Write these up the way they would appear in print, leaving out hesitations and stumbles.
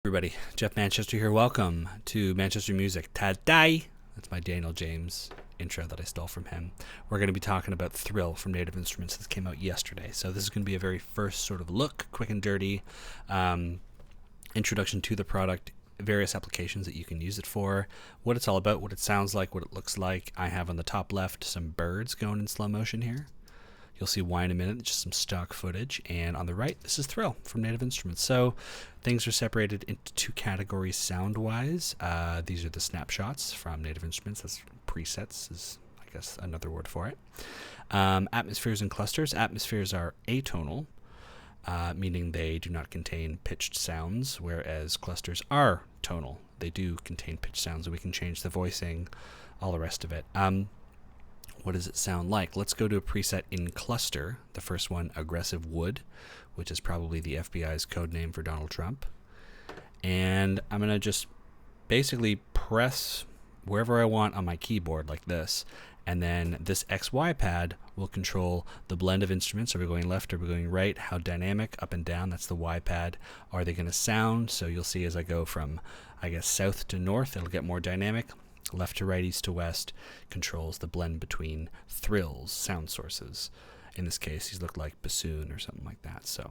Everybody, Jeff Manchester here. Welcome to Manchester Music Today. That's my Daniel James intro that I stole from him. We're going to be talking about Thrill from Native Instruments. This came out yesterday. So this is going to be a very first sort of look, quick and dirty, introduction to the product, various applications that you can use it for, what it's all about, what it sounds like, what it looks like. I have on the top left some birds going in slow motion here. You'll see why in a minute, just some stock footage. And on the right, this is Thrill from Native Instruments. So things are separated into two categories sound-wise. These are the snapshots from Native Instruments. That's presets is, I guess, another word for it. Atmospheres and clusters. Atmospheres are atonal, meaning they do not contain pitched sounds, whereas clusters are tonal. They do contain pitched sounds, and we can change the voicing, all the rest of it. What does it sound like? Let's go to a preset in cluster. The first one, Aggressive Wood, which is probably the FBI's code name for Donald Trump. And I'm going to just basically press wherever I want on my keyboard like this. And then this XY pad will control the blend of instruments. Are we going left? Are we going right? How dynamic? Up and down. That's the Y pad. Are they going to sound? So you'll see as I go from, I guess, south to north, it'll get more dynamic. Left to right, east to west controls the blend between thrills, sound sources. In this case, these look like bassoon or something like that. So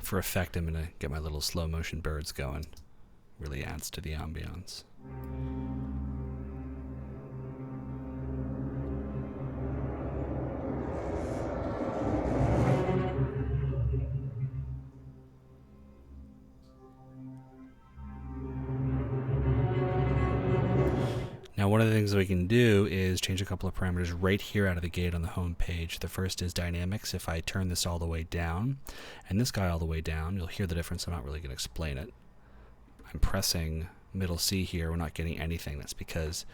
for effect, I'm going to get my little slow motion birds going. Really adds to the ambiance. Now, one of the things that we can do is change a couple of parameters right here out of the gate on the home page. The first is dynamics. If I turn this all the way down and this guy all the way down, you'll hear the difference. I'm not really going to explain it. I'm pressing middle C here. We're not getting anything. That's because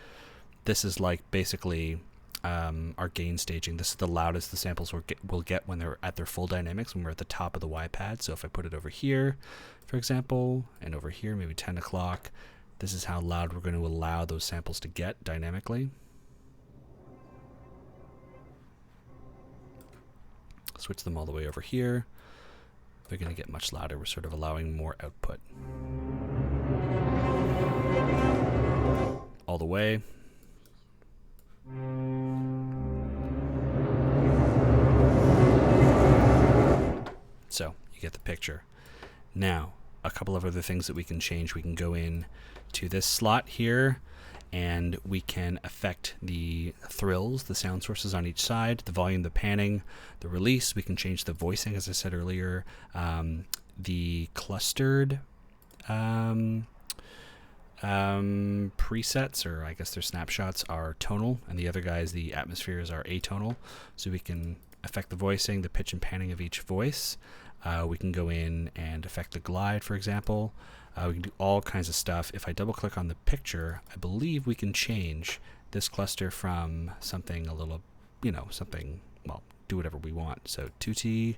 this is like basically our gain staging. This is the loudest the samples will get when they're at their full dynamics, when we're at the top of the Y pad. So if I put it over here, for example, and over here, maybe 10 o'clock, this is how loud we're going to allow those samples to get dynamically. Switch them all the way over here. They're going to get much louder. We're sort of allowing more output. All the way. So you get the picture. Now, a couple of other things that we can change. We can go in to this slot here, and we can affect the thrills, the sound sources on each side, the volume, the panning, the release. We can change the voicing, as I said earlier. The clustered presets, or I guess they're snapshots, are tonal, and the other guys, the atmospheres, are atonal. So we can affect the voicing, the pitch and panning of each voice. We can go in and affect the glide, for example. We can do all kinds of stuff. If I double click on the picture, I believe we can change this cluster from something a little, something, well, do whatever we want. So tutti,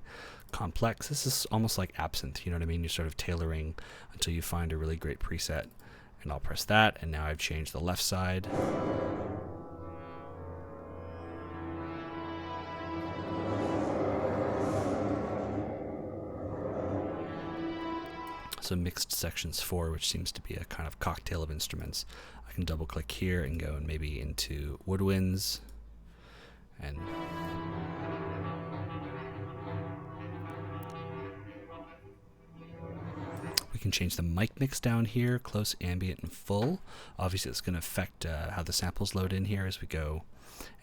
complex. This is almost like Absinthe, you know what I mean? You're sort of tailoring until you find a really great preset. And I'll press that, and now I've changed the left side. So mixed sections 4, which seems to be a kind of cocktail of instruments. I can double click here and go maybe into woodwinds, and we can change the mic mix down here, close, ambient, and full. Obviously, it's going to affect how the samples load in here as we go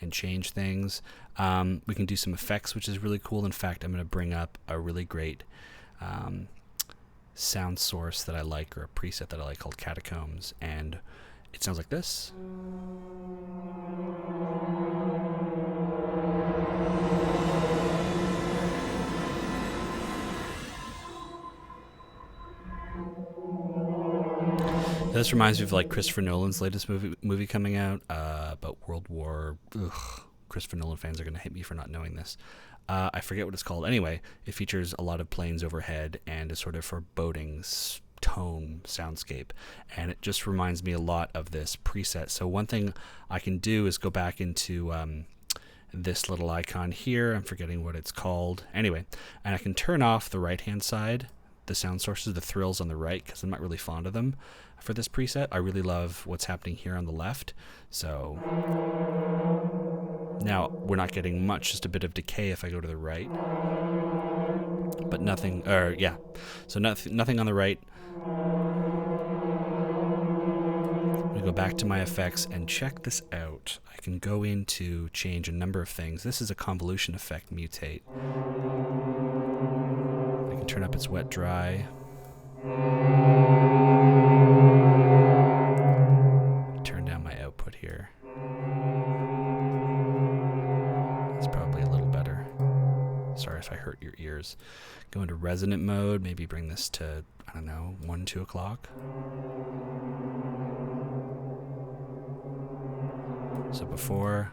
and change things. We can do some effects, which is really cool. In fact, I'm going to bring up a really great sound source that I like, or a preset that I like, called Catacombs, and it sounds like this. This reminds me of like Christopher Nolan's latest movie coming out about World War. Christopher Nolan fans are going to hate me for not knowing this. I forget what it's called. Anyway, it features a lot of planes overhead and a sort of foreboding tone soundscape, and it just reminds me a lot of this preset. So one thing I can do is go back into this little icon here. I'm forgetting what it's called. Anyway, and I can turn off the right-hand side, the sound sources, the thrills on the right, because I'm not really fond of them for this preset. I really love what's happening here on the left. So now we're not getting much, just a bit of decay if I go to the right. But nothing, or yeah, so nothing on the right. I'm going to go back to my effects and check this out. I can go into change a number of things. This is a convolution effect mutate. I can turn up its wet dry. Turn down my output here. That's probably a little better. Sorry if I hurt your ears. Go into resonant mode, maybe bring this to, I don't know, 1, 2 o'clock. So before,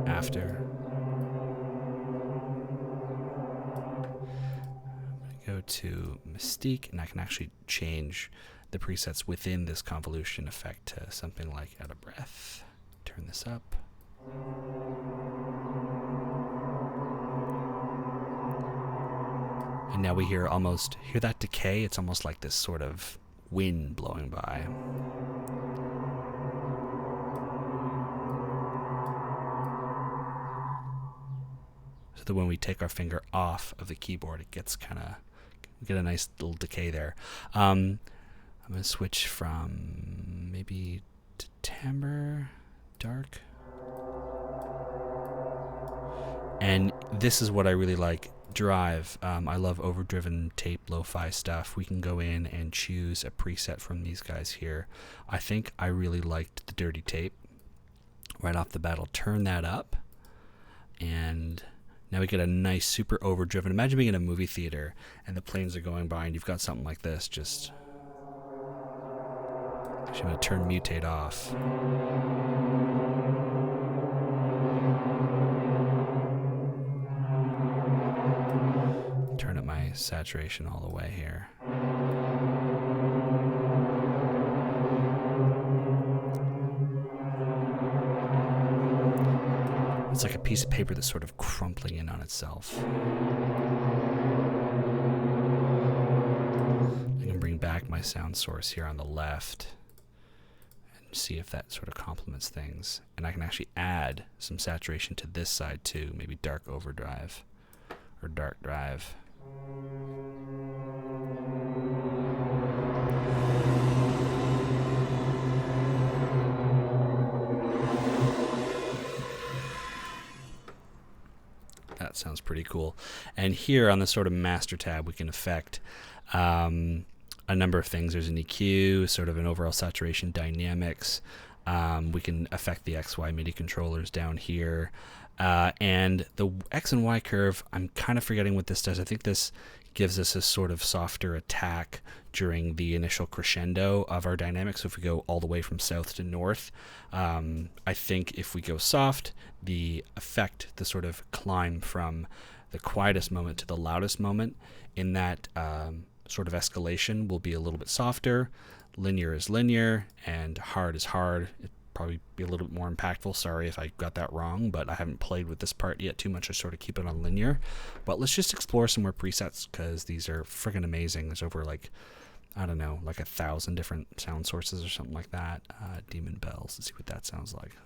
after. I'm going to go to Mystique, and I can actually change the presets within this convolution effect to something like out of breath. Turn this up. And now we hear that decay. It's almost like this sort of wind blowing by. So that when we take our finger off of the keyboard, it gets we get a nice little decay there. I'm going to switch from maybe to timbre, dark. And this is what I really like. Drive. I love overdriven tape, lo-fi stuff. We can go in and choose a preset from these guys here. I think I really liked the dirty tape. Right off the bat, I'll turn that up. And now we get a nice, super overdriven. Imagine being in a movie theater and the planes are going by and you've got something like this. Just. Actually, I'm going to turn mutate off. Turn up my saturation all the way here. It's like a piece of paper that's sort of crumpling in on itself. I can bring back my sound source here on the left and see if that sort of complements things. And I can actually add some saturation to this side too, maybe dark overdrive or dark drive. That sounds pretty cool. And here on the sort of master tab, we can affect a number of things. There's an EQ, sort of an overall saturation dynamics. We can affect the XY MIDI controllers down here. And the X and Y curve, I'm kind of forgetting what this does. I think this gives us a sort of softer attack during the initial crescendo of our dynamics. So if we go all the way from south to north, I think if we go soft, the effect, the sort of climb from the quietest moment to the loudest moment in that sort of escalation will be a little bit softer. Linear is linear and hard is hard. It'd probably be a little bit more impactful. Sorry if I got that wrong, but I haven't played with this part yet too much. I sort of keep it on linear. But let's just explore some more presets because these are friggin' amazing. There's over like 1,000 different sound sources or something like that. Demon Bells. Let's see what that sounds like.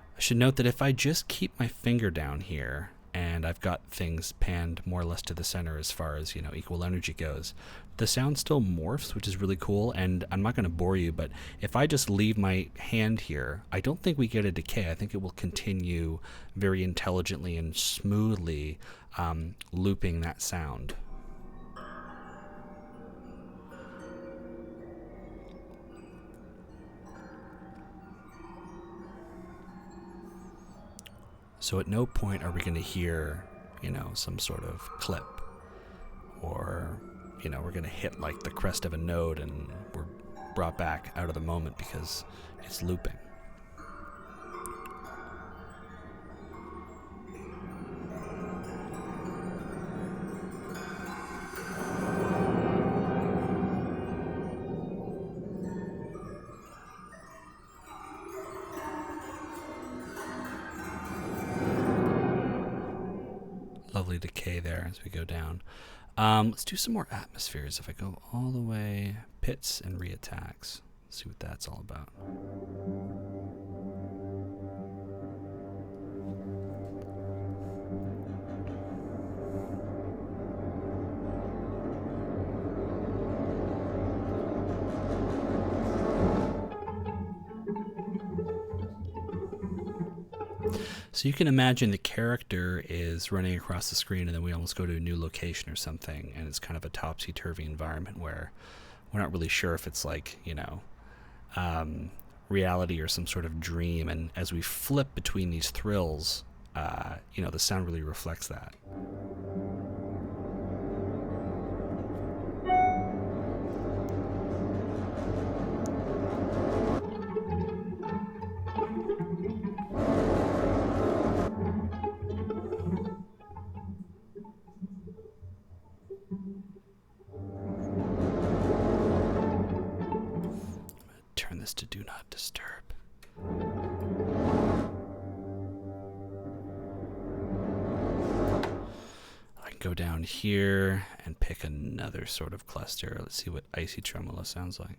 I should note that if I just keep my finger down here and I've got things panned more or less to the center as far as, equal energy goes, the sound still morphs, which is really cool. And I'm not going to bore you, but if I just leave my hand here, I don't think we get a decay. I think it will continue very intelligently and smoothly looping that sound. So at no point are we going to hear, some sort of clip, or, we're going to hit like the crest of a node and we're brought back out of the moment because it's looping. Lovely decay there as we go down. Let's do some more atmospheres. If I go all the way, pits and reattacks. Let's see what that's all about. So you can imagine the character is running across the screen and then we almost go to a new location or something, and it's kind of a topsy-turvy environment where we're not really sure if it's like, reality or some sort of dream. And as we flip between these thrills, the sound really reflects that. Turn this to do not disturb. I can go down here and pick another sort of cluster. Let's see what Icy Tremolo sounds like.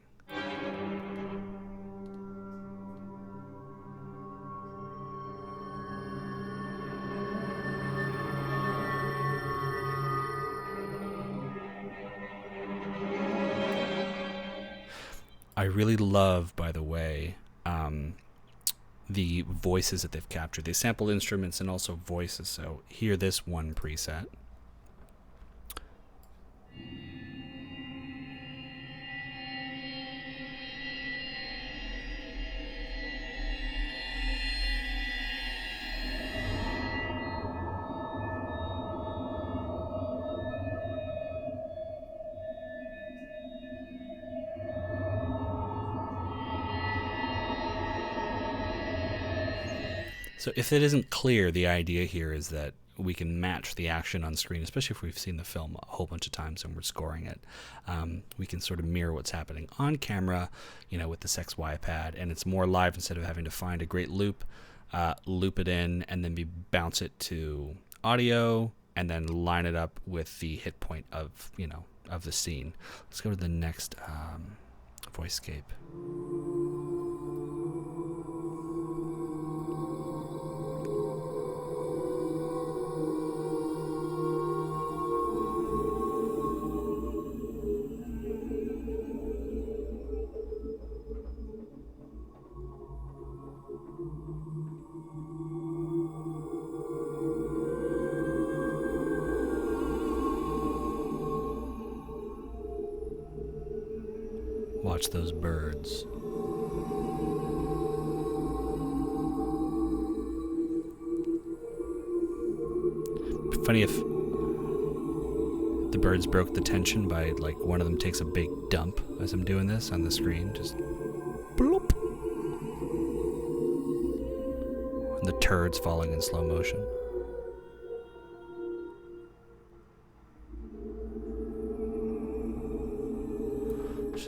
I really love, by the way, the voices that they've captured. They sample instruments and also voices. So hear this one preset. So if it isn't clear, the idea here is that we can match the action on screen, especially if we've seen the film a whole bunch of times and we're scoring it. We can sort of mirror what's happening on camera, with this XY pad, and it's more live instead of having to find a great loop, loop it in, and then bounce it to audio, and then line it up with the hit point of the scene. Let's go to the next voicescape. Watch those birds. Funny if the birds broke the tension by like one of them takes a big dump as I'm doing this on the screen, just bloop. And the turds falling in slow motion.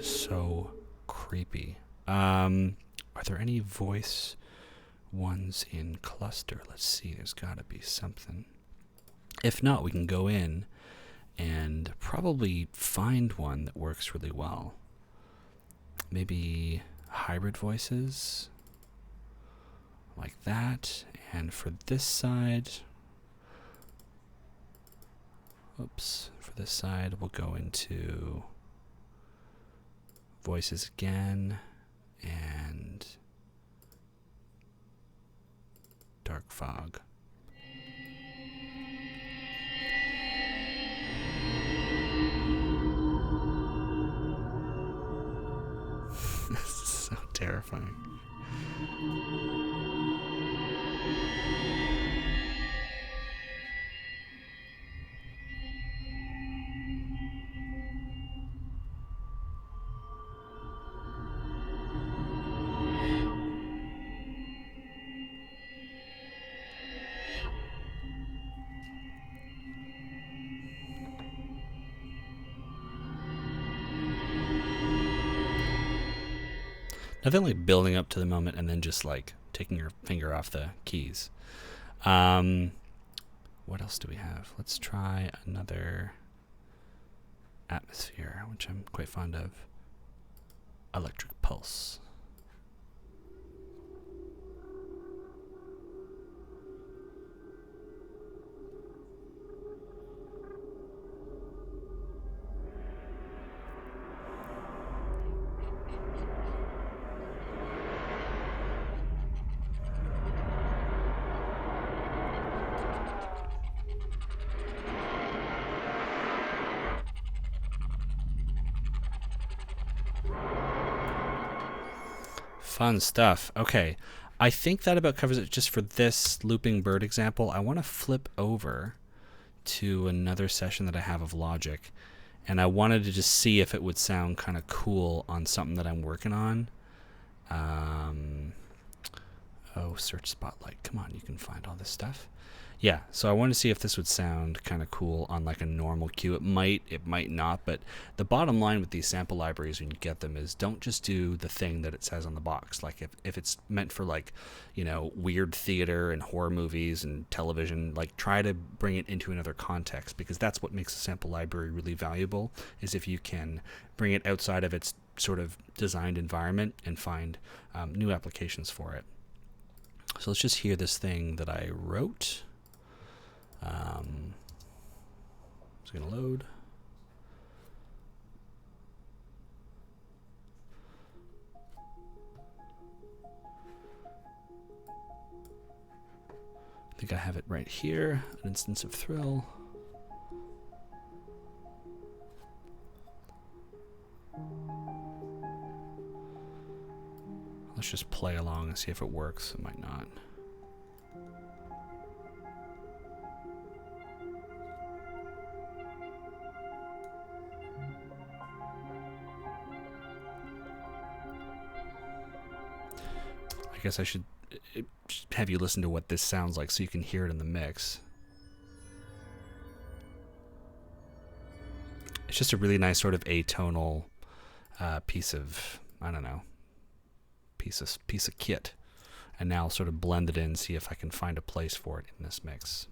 So creepy. Are there any voice ones in cluster? Let's see, there's gotta be something. If not, we can go in and probably find one that works really well. Maybe hybrid voices like that. And for this side, for this side we'll go into voices again and dark fog. This is so terrifying. Nothing like building up to the moment and then just like taking your finger off the keys. What else do we have? Let's try another atmosphere, which I'm quite fond of. Electric pulse. Fun stuff. Okay, I think that about covers it just for this looping bird example. I want to flip over to another session that I have of Logic, and I wanted to just see if it would sound kind of cool on something that I'm working on. Oh, search Spotlight. Come on, you can find all this stuff. Yeah, so I wanted to see if this would sound kind of cool on like a normal cue. It might not, but the bottom line with these sample libraries when you get them is don't just do the thing that it says on the box. Like if it's meant for like, you know, weird theater and horror movies and television, like try to bring it into another context, because that's what makes a sample library really valuable, is if you can bring it outside of its sort of designed environment and find new applications for it. So let's just hear this thing that I wrote. It's going to load. I think I have it right here, an instance of Thrill. Let's just play along and see if it works. It might not. I guess I should have you listen to what this sounds like so you can hear it in the mix. It's just a really nice sort of atonal piece of, I don't know, piece of kit. And now I'll sort of blend it in, see if I can find a place for it in this mix.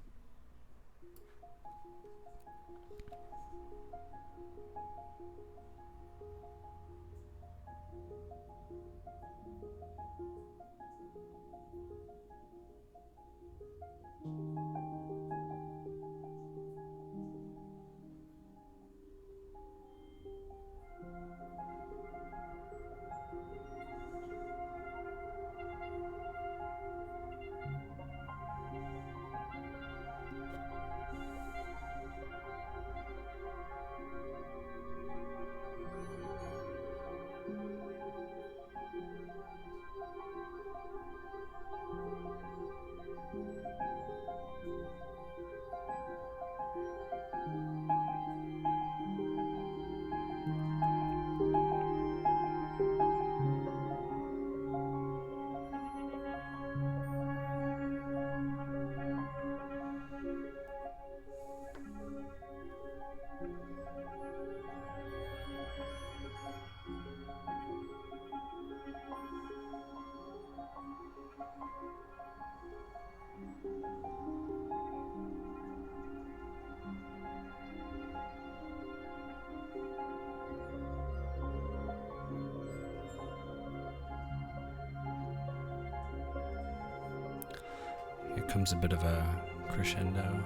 Here comes a bit of a crescendo.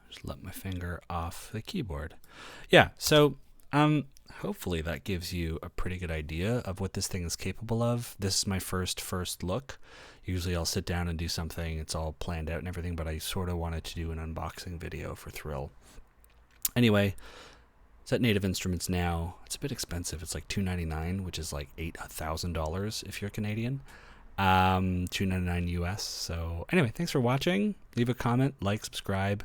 Just let my finger off the keyboard. Yeah, so hopefully that gives you a pretty good idea of what this thing is capable of. This is my first look. Usually I'll sit down and do something, it's all planned out and everything, but I sort of wanted to do an unboxing video for Thrill. Anyway, it's at Native Instruments now. It's a bit expensive. It's like $299, which is like $8,000 if you're Canadian. $299 US. So anyway, thanks for watching. Leave a comment, like, subscribe.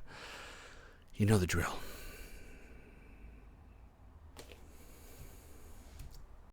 You know the drill.